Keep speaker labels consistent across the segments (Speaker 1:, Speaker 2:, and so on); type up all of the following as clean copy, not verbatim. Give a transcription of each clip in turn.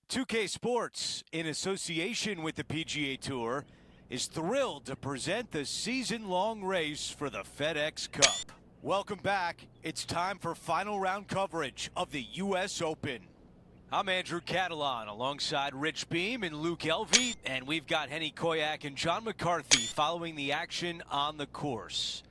Speaker 1: 2K Sports, in association with the PGA Tour, is thrilled to present the season-long race for the FedEx Cup. Welcome back. It's time for final round coverage of the U.S. Open. I'm Andrew Catalan alongside Rich Beam and Luke Elvey, and we've got Henny Koyak and John McCarthy following the action on the course.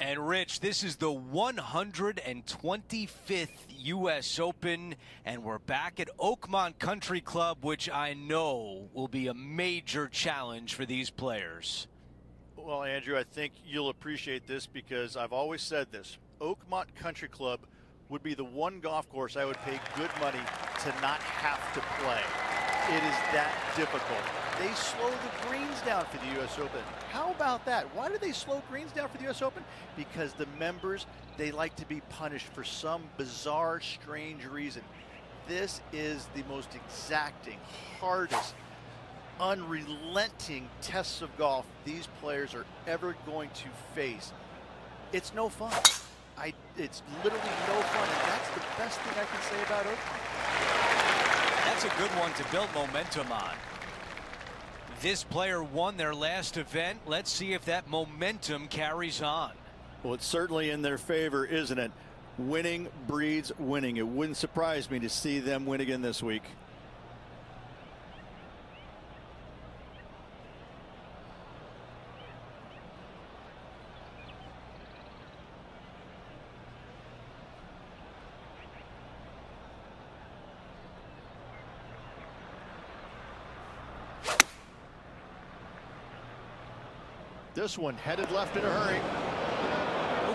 Speaker 1: And Rich, this is the 125th U.S. Open, and we're back at Oakmont Country Club, which I know will be a major challenge for these players.
Speaker 2: Well, Andrew, I think you'll appreciate this because I've always said this. Oakmont Country Club would be the one golf course I would pay good money to not have to play. It is that difficult. They slow the greens down for the U.S. Open. How about that? Why do they slow greens down for the U.S. Open? Because the members, they like to be punished for some bizarre, strange reason. This is the most exacting, hardest, unrelenting tests of golf these players are ever going to face. It's no fun. It's literally no fun, and that's the best thing I can say about Oakmont.
Speaker 1: That's a good one to build momentum on. This player won their last event. Let's see if that momentum carries on.
Speaker 2: Well, it's certainly in their favor, isn't it? Winning breeds winning. It wouldn't surprise me to see them win again this week. This one headed left in a hurry.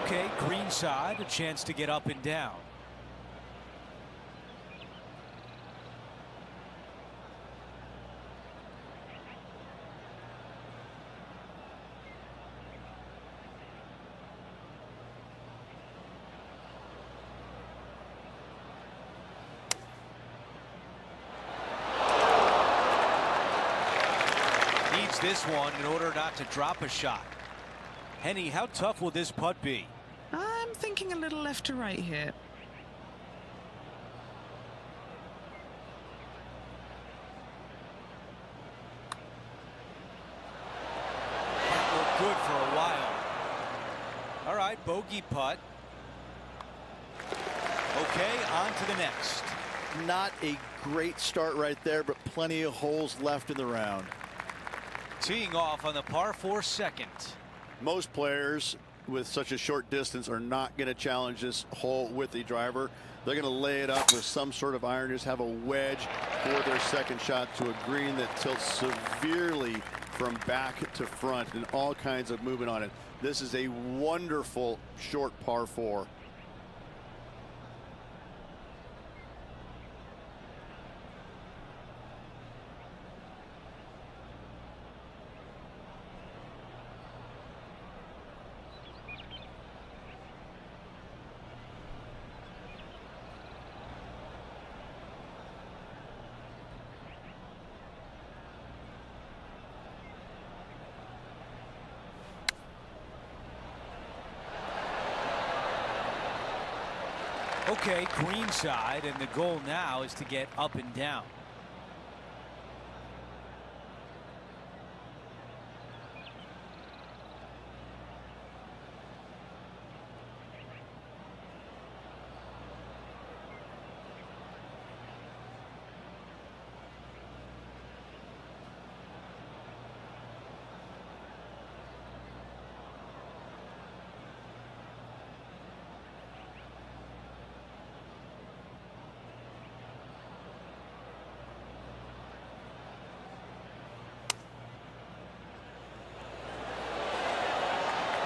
Speaker 1: Okay, green side, a chance to get up and down. Needs this one in order not to drop a shot. Henny, how tough will this putt be?
Speaker 3: I'm thinking a little left to right here.
Speaker 1: That looked good for a while. All right, bogey putt. Okay, on to the next.
Speaker 2: Not a great start right there, but plenty of holes left in the round.
Speaker 1: Teeing off on the par 4 second.
Speaker 2: Most players with such a short distance are not going to challenge this hole with the driver. They're going to lay it up with some sort of iron, just have a wedge for their second shot to a green that tilts severely from back to front and all kinds of movement on it. This is a wonderful short par 4.
Speaker 1: Okay, green side, and the goal now is to get up and down.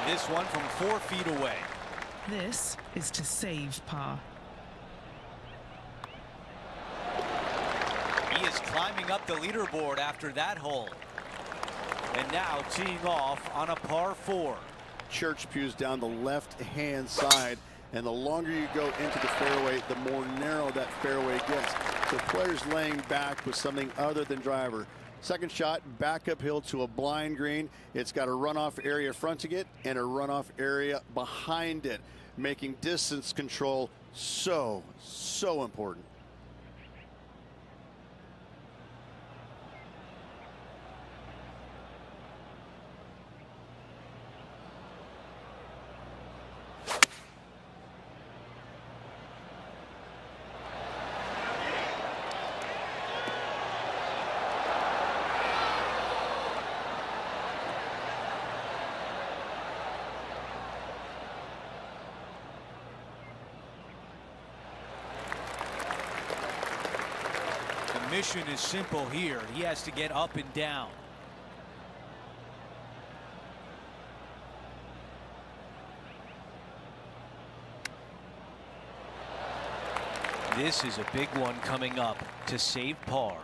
Speaker 1: This one from 4 feet away.
Speaker 3: This is to save par.
Speaker 1: He is climbing up the leaderboard after that hole. And now teeing off on a par 4.
Speaker 2: Church pews down the left-hand side, and the longer you go into the fairway, the more narrow that fairway gets. So players laying back with something other than driver. Second shot back uphill to a blind green. It's got a runoff area fronting it and a runoff area behind it, making distance control so important.
Speaker 1: Mission is simple here. He has to get up and down. This is a big one coming up to save par.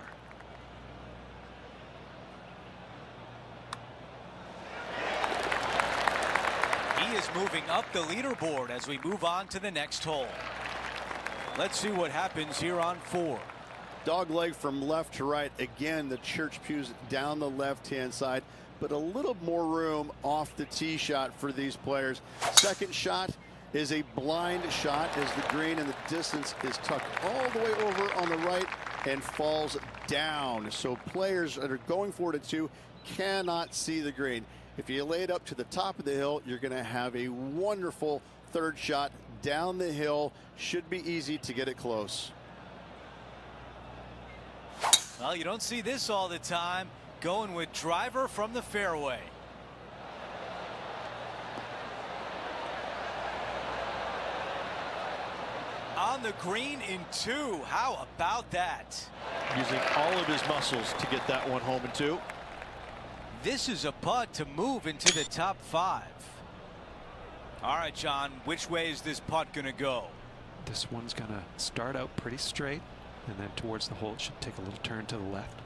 Speaker 1: He is moving up the leaderboard as we move on to the next hole. Let's see what happens here on 4.
Speaker 4: Dogleg from left to right. Again, the church pews down the left-hand side, but a little more room off the tee shot for these players. Second shot is a blind shot as the green and the distance is tucked all the way over on the right and falls down. So players that are going for it at 2 cannot see the green. If you lay it up to the top of the hill, you're going to have a wonderful third shot down the hill. Should be easy to get it close.
Speaker 1: Well, you don't see this all the time. Going with driver from the fairway. On the green in 2. How about that?
Speaker 2: Using all of his muscles to get that one home in 2.
Speaker 1: This is a putt to move into the top 5. All right, John, which way is this putt going to go?
Speaker 5: This one's going to start out pretty straight, and then towards the hole it should take a little turn to the left.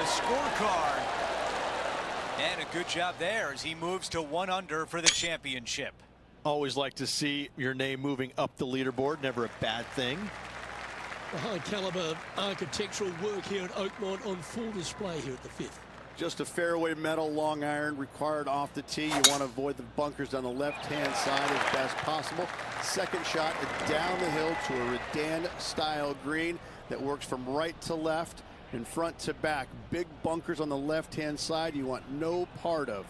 Speaker 1: Scorecard. And a good job there as he moves to 1 under for the championship.
Speaker 2: Always like to see your name moving up the leaderboard. Never a bad thing.
Speaker 6: The high caliber architectural work here at Oakmont on full display here at the 5th.
Speaker 4: Just a fairway metal long iron required off the tee. You want to avoid the bunkers on the left-hand side as best possible. Second shot down the hill to a Redan style green that works from right to left and front to back. Big bunkers on the left-hand side you want no part of.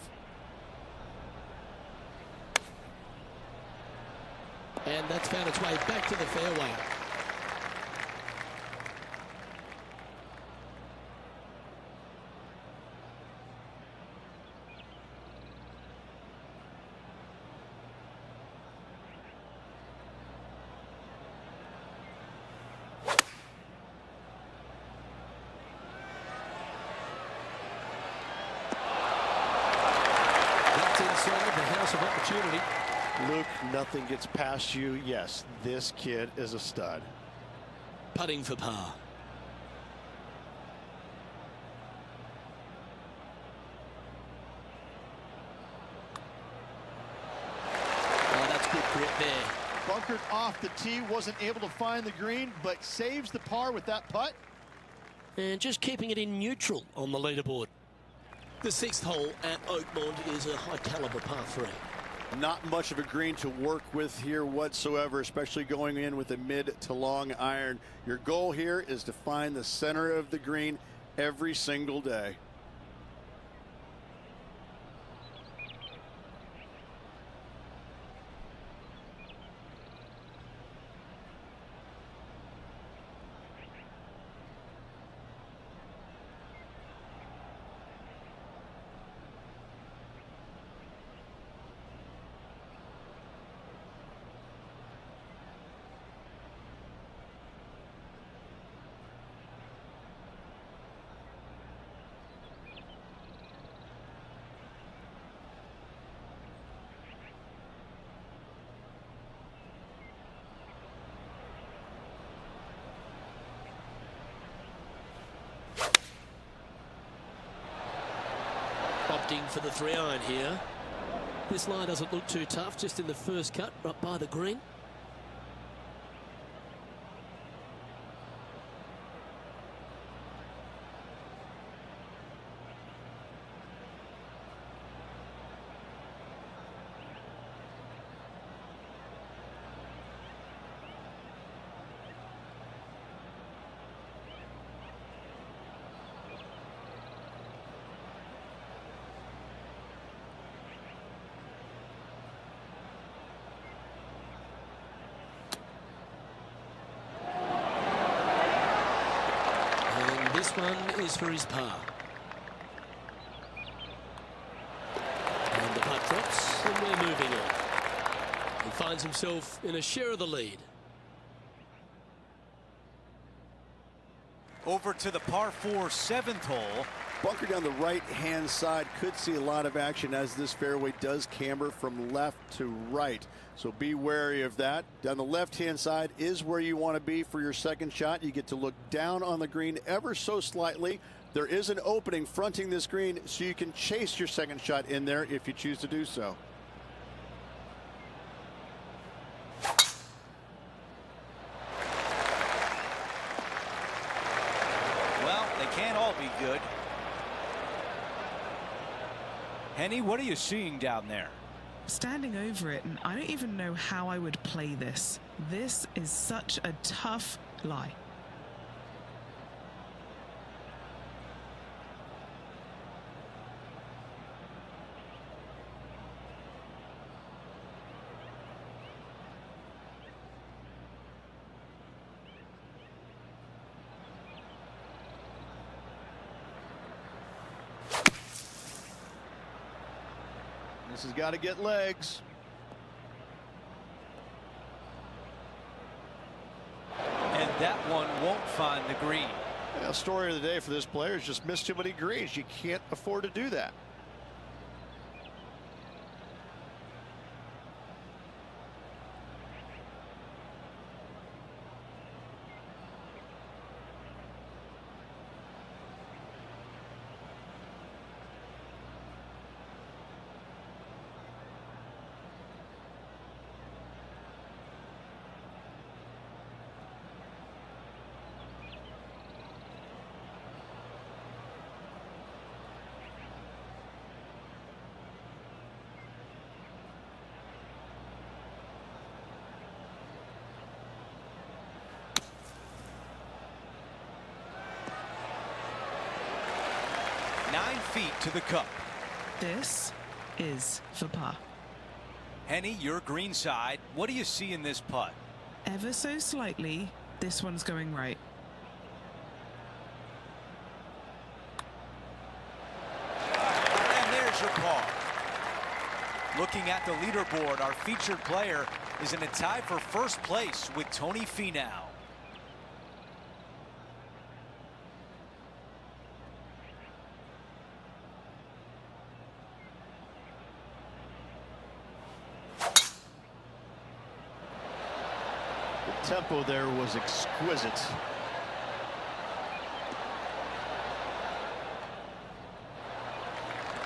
Speaker 6: And that's found its way back to the fairway. Inside the house of opportunity.
Speaker 2: Luke, nothing gets past you. Yes, this kid is a stud.
Speaker 6: Putting for par. Oh, that's good grip there.
Speaker 2: Bunkered off the tee, wasn't able to find the green, but saves the par with that putt.
Speaker 6: And just keeping it in neutral on the leaderboard. The 6th hole at Oakmont is a high caliber par 3.
Speaker 4: Not much of a green to work with here whatsoever, especially going in with a mid to long iron. Your goal here is to find the center of the green every single day.
Speaker 6: Opting for the 3-iron here. This line doesn't look too tough, just in the first cut right by the green. this one is for his par. And the putt drops, and we're moving on. He finds himself in a share of the lead.
Speaker 1: Over to the par 4 7th hole.
Speaker 4: Bunker down the right-hand side could see a lot of action as this fairway does camber from left to right. So be wary of that. Down the left-hand side is where you want to be for your second shot. You get to look down on the green ever so slightly. There is an opening fronting this green, so you can chase your second shot in there if you choose to do so.
Speaker 1: Well, they can't all be good. Henny, what are you seeing down there?
Speaker 3: Standing over it, and I don't even know how I would play this. This is such a tough lie.
Speaker 4: This has got to get legs.
Speaker 1: And that one won't find the green.
Speaker 2: Yeah, story of the day for this player is just missed too many greens. You can't afford to do that.
Speaker 1: Nine feet to the cup.
Speaker 3: This is for par.
Speaker 1: Henny, your green side. What do you see in this putt?
Speaker 3: Ever so slightly, this one's going right.
Speaker 1: And there's your par. Looking at the leaderboard, our featured player is in a tie for first place with Tony Finau.
Speaker 2: The tempo there was exquisite.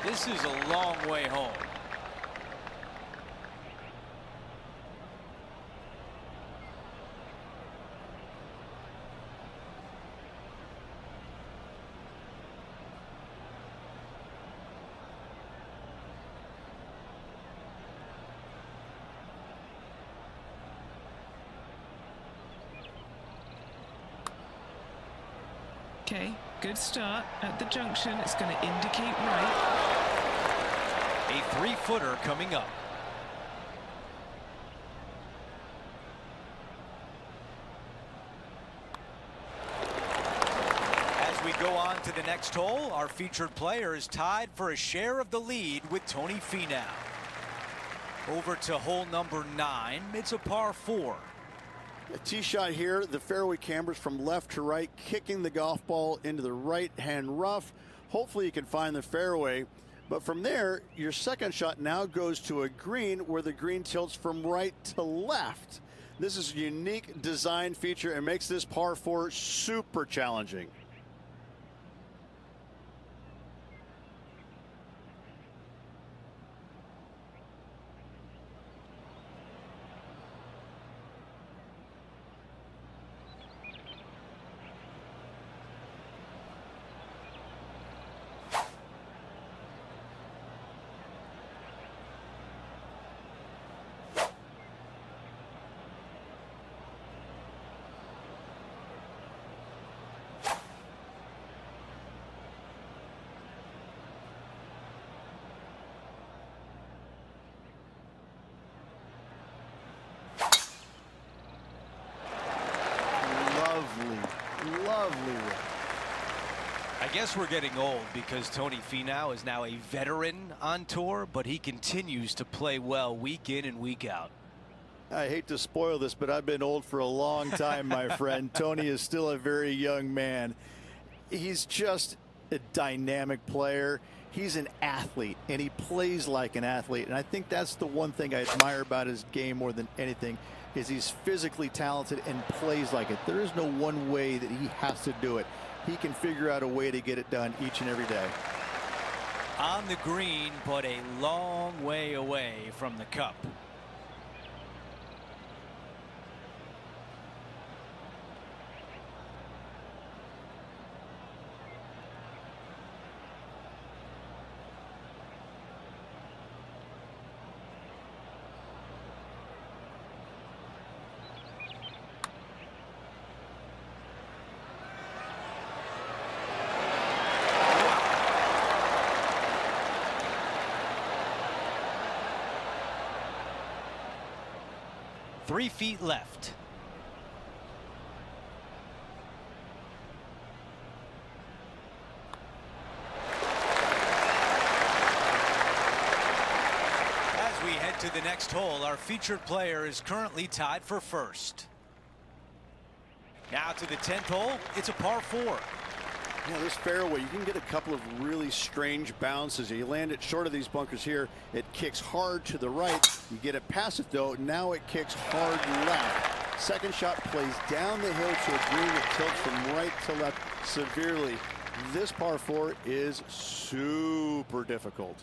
Speaker 1: This is a long way home.
Speaker 3: Okay, good start at the junction. It's going to indicate right.
Speaker 1: A 3-footer coming up. As we go on to the next hole, our featured player is tied for a share of the lead with Tony Finau. Over to hole number 9. It's a par 4.
Speaker 4: A tee shot here. The fairway cambers from left to right, kicking the golf ball into the right-hand rough. Hopefully you can find the fairway. But from there, your second shot now goes to a green where the green tilts from right to left. This is a unique design feature and makes this par 4 super challenging.
Speaker 1: I guess we're getting old because Tony Finau is now a veteran on tour, but he continues to play well week in and week out.
Speaker 4: I hate to spoil this, but I've been old for a long time, my friend. Tony is still a very young man. He's just a dynamic player. He's an athlete, and he plays like an athlete. And I think that's the one thing I admire about his game more than anything, is he's physically talented and plays like it. There is no one way that he has to do it. He can figure out a way to get it done each and every day.
Speaker 1: On the green, but a long way away from the cup. Three feet left. As we head to the next hole, our featured player is currently tied for first. Now to the 10th hole, it's a par 4.
Speaker 4: Yeah, this fairway, you can get a couple of really strange bounces. You land it short of these bunkers here. It kicks hard to the right. You get it past it, though. Now it kicks hard left. Second shot plays down the hill to a green that tilts from right to left severely. This par 4 is super difficult.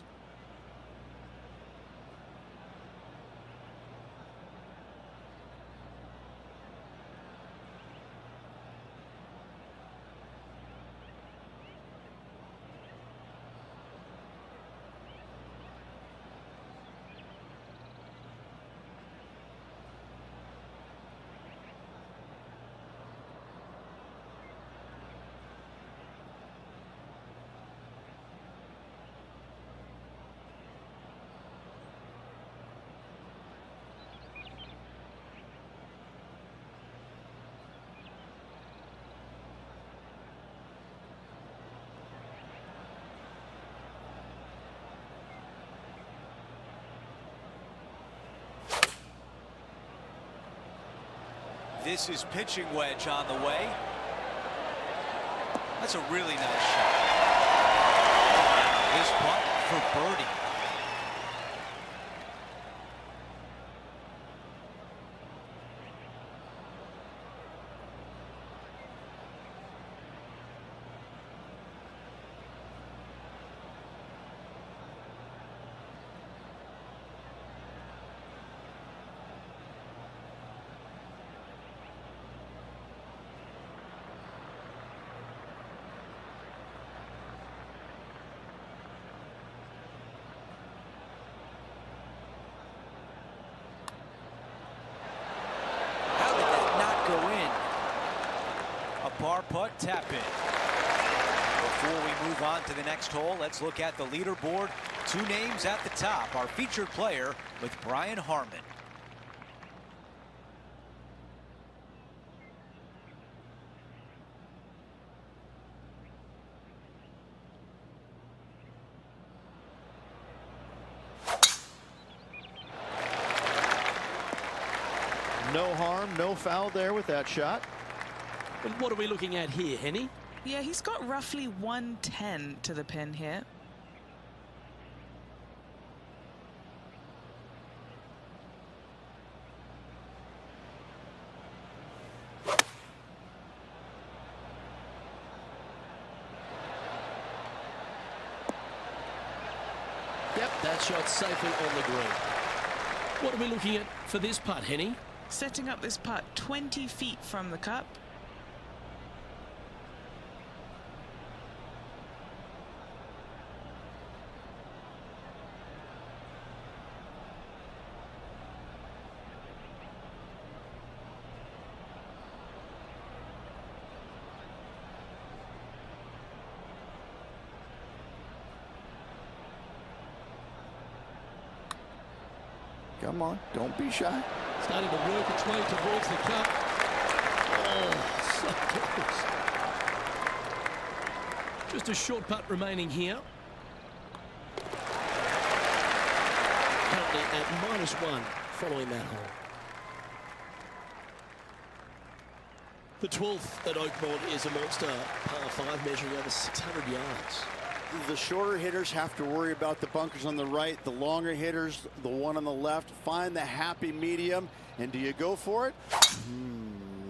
Speaker 1: This is pitching wedge on the way. That's a really nice shot. His putt for birdie. Par putt, tap in. Before we move on to the next hole, let's look at the leaderboard. Two names at the top. Our featured player with Brian Harman.
Speaker 4: No harm, no foul there with that shot.
Speaker 6: And what are we looking at here, Henny?
Speaker 3: Yeah, he's got roughly 110 to the pin here.
Speaker 6: Yep, that shot's safe and on the green. What are we looking at for this putt, Henny?
Speaker 3: Setting up this putt 20 feet from the cup.
Speaker 4: Come on, don't be shy.
Speaker 6: Starting to work its way towards the cup. Oh, so close. Just a short putt remaining here. Currently at -1 following that hole. The 12th at Oakmont is a monster par 5 measuring over 600 yards.
Speaker 4: The shorter hitters have to worry about the bunkers on the right. The longer hitters, the one on the left, find the happy medium. And do you go for it?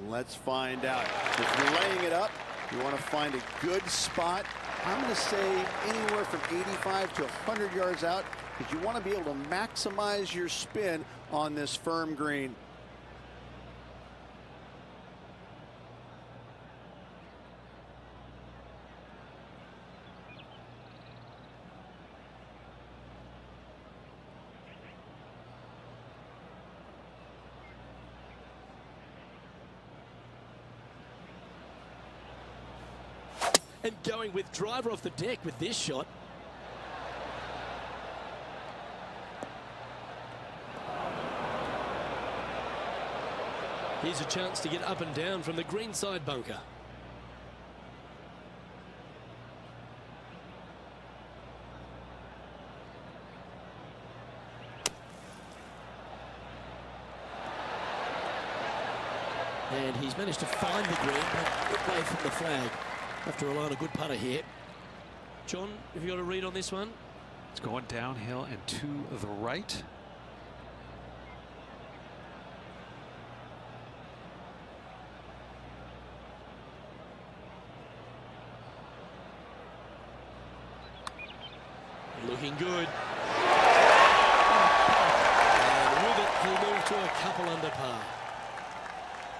Speaker 4: Let's find out. If you're laying it up, you want to find a good spot. I'm going to say anywhere from 85 to 100 yards out, because you want to be able to maximize your spin on this firm green.
Speaker 6: And going with driver off the deck with this shot. Here's a chance to get up and down from the greenside bunker. And he's managed to find the green, but away from the flag. Have to rely on a good putter here. John, have you got a read on this one?
Speaker 5: It's going downhill and to the right.
Speaker 6: Looking good. And with it, he'll move to a couple under par.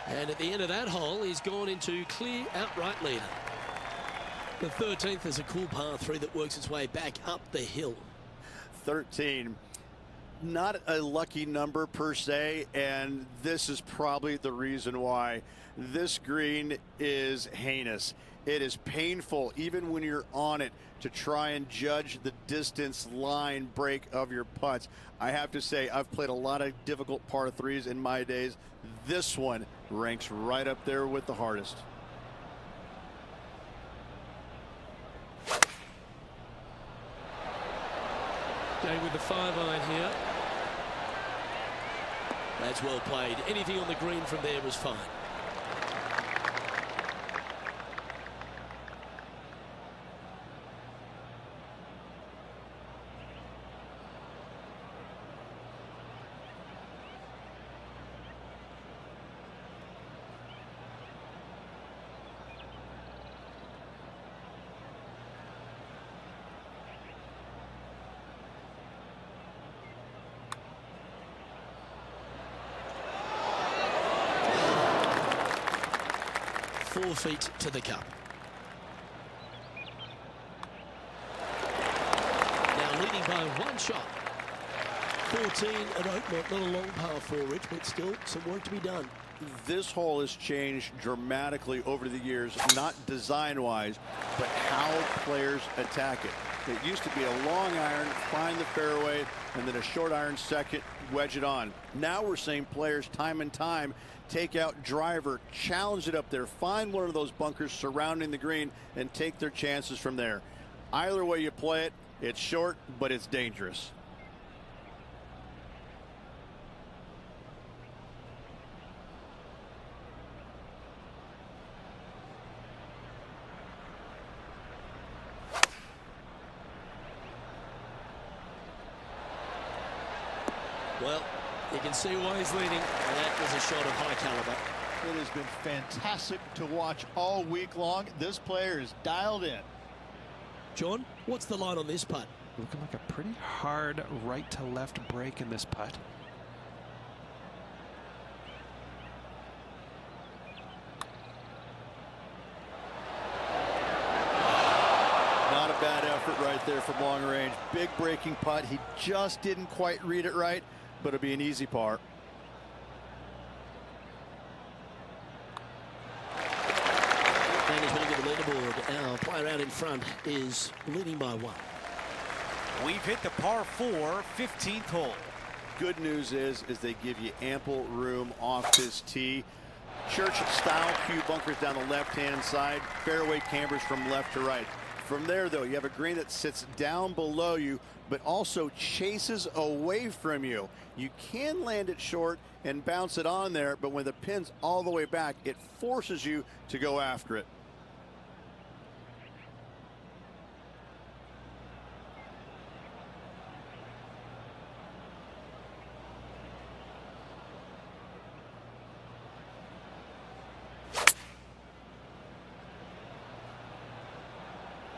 Speaker 6: And at the end of that hole, he's gone into clear outright leader. The 13th is a cool par 3 that works its way back up the hill.
Speaker 4: 13. Not a lucky number per se, and this is probably the reason why. This green is heinous. It is painful, even when you're on it, to try and judge the distance line break of your putts. I have to say, I've played a lot of difficult par 3s in my days. This one ranks right up there with the hardest.
Speaker 6: Going with the 5-iron here. That's well played. Anything on the green from there was fine. Four feet to the cup. Now leading by one shot. 14 at Oakmont, not a long par 4, Rich, but still some work to be done.
Speaker 4: This hole has changed dramatically over the years, not design-wise, but how players attack it. It used to be a long iron, find the fairway, and then a short iron second, wedge it on. Now we're seeing players time and time take out driver, challenge it up there, find one of those bunkers surrounding the green, and take their chances from there. Either way you play it, it's short, but it's dangerous.
Speaker 6: Well, you can see why he's leading. That was a shot of high caliber.
Speaker 2: It has been fantastic to watch all week long. This player is dialed in.
Speaker 6: John, what's the line on this putt?
Speaker 5: Looking like a pretty hard right to left break in this putt.
Speaker 4: Not a bad effort right there from long range. Big breaking putt. He just didn't quite read it right, but it'll be an easy par.
Speaker 6: And he's going to get the leaderboard. Our player out in front is leading by 1.
Speaker 1: We've hit the par 4, 15th hole.
Speaker 4: Good news is they give you ample room off this tee. Church style cue bunkers down the left hand side, fairway cambers from left to right. From there, though, you have a green that sits down below you, but also chases away from you. You can land it short and bounce it on there, but when the pin's all the way back, it forces you to go after it.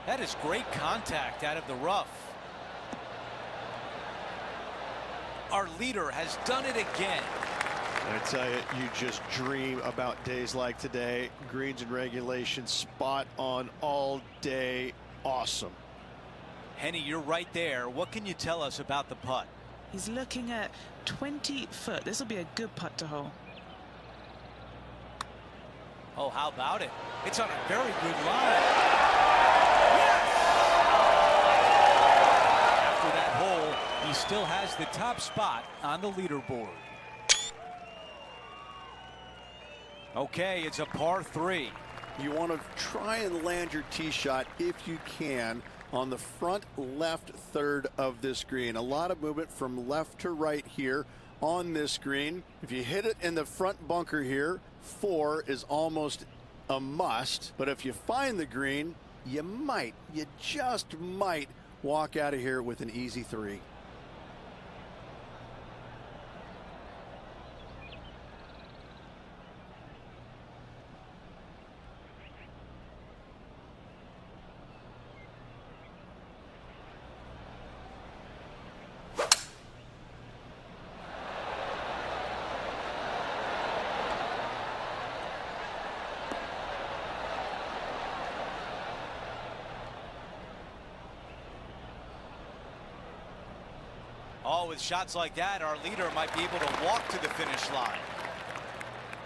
Speaker 1: That is great contact out of the rough. Our leader has done it again.
Speaker 4: I tell you, you just dream about days like today. Greens and regulation, spot on all day. Awesome.
Speaker 1: Henny, you're right there. What can you tell us about the putt?
Speaker 3: He's looking at 20 foot. This will be a good putt to hole.
Speaker 1: Oh, how about it? It's on a very good line. After that hole, he still has the top spot on the leaderboard. Okay, it's a par 3.
Speaker 4: You want to try and land your tee shot, if you can, on the front left third of this green. A lot of movement from left to right here on this green. If you hit it in the front bunker here, 4 is almost a must. But if you find the green, you just might walk out of here with an easy 3.
Speaker 1: Oh, with shots like that, our leader might be able to walk to the finish line.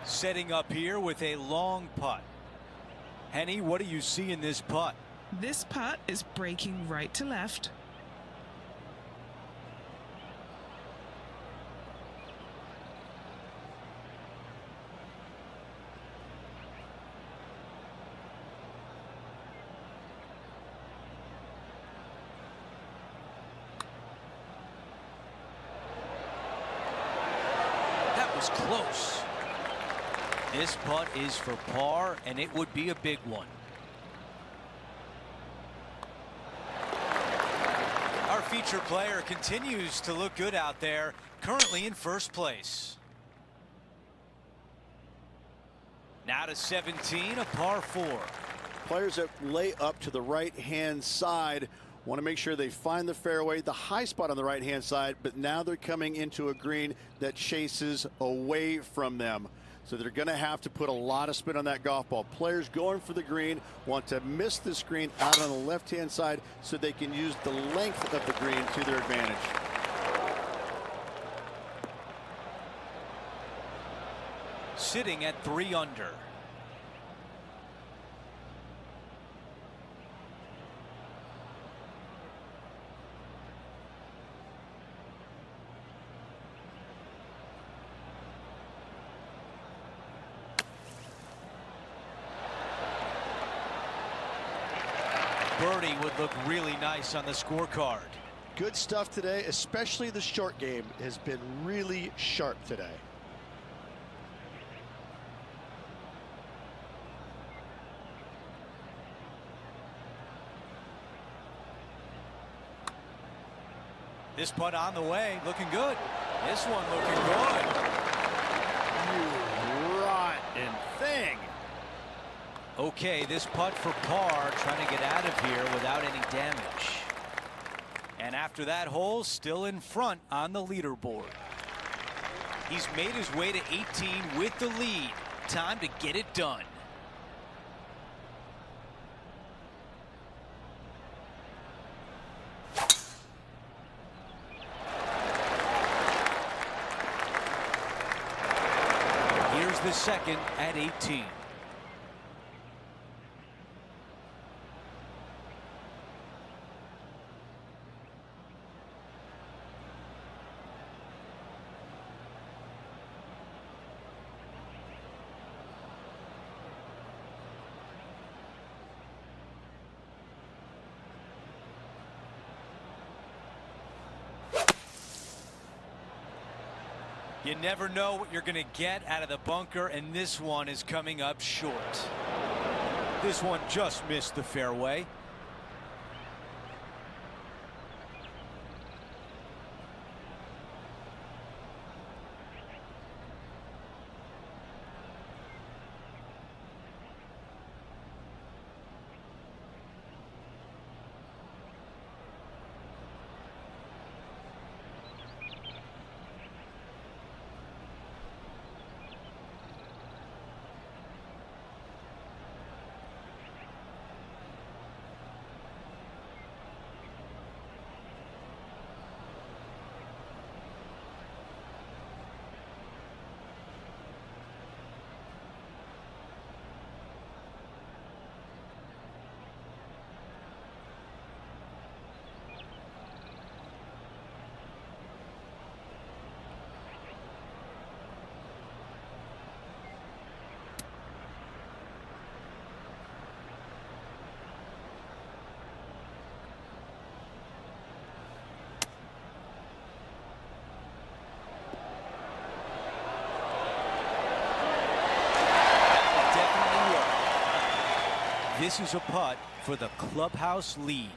Speaker 1: Setting up here with a long putt. Henny, what do you see in this putt?
Speaker 3: This putt is breaking right to left.
Speaker 1: Close. This putt is for par, and it would be a big one. Our feature player continues to look good out there, currently in first place. Now to 17, a par 4.
Speaker 4: Players that lay up to the right-hand side want to make sure they find the fairway, the high spot on the right-hand side, but now they're coming into a green that chases away from them. So they're going to have to put a lot of spin on that golf ball. Players going for the green want to miss the screen out on the left-hand side so they can use the length of the green to their advantage.
Speaker 1: Sitting at 3 under. Birdie would look really nice on the scorecard.
Speaker 7: Good stuff today, especially the short game has been really sharp today.
Speaker 1: This putt on the way, looking good. This one looking good.
Speaker 4: You rotten thing.
Speaker 1: Okay, this putt for par, trying to get out of here without any damage. And after that hole, still in front on the leaderboard. He's made his way to 18 with the lead. Time to get it done. Here's the second at 18. You never know what you're going to get out of the bunker, and this one is coming up short. This one just missed the fairway. This is a putt for the clubhouse lead.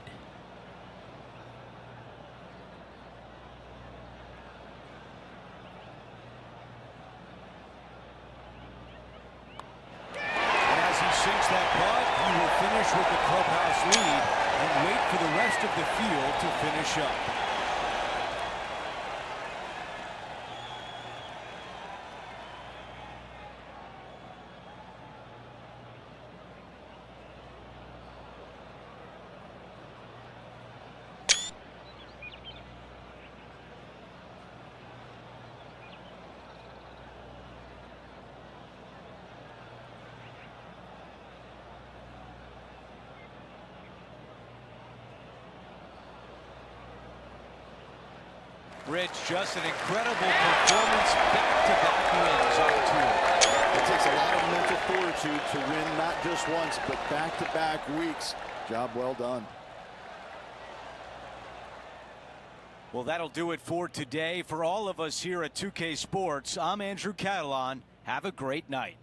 Speaker 1: And as he sinks that putt, he will finish with the clubhouse lead and wait for the rest of the field to finish up. Rich, just an incredible performance, back-to-back wins on tour.
Speaker 4: It takes a lot of mental fortitude to win not just once, but back-to-back weeks. Job well done.
Speaker 1: Well, that'll do it for today. For all of us here at 2K Sports, I'm Andrew Catalan. Have a great night.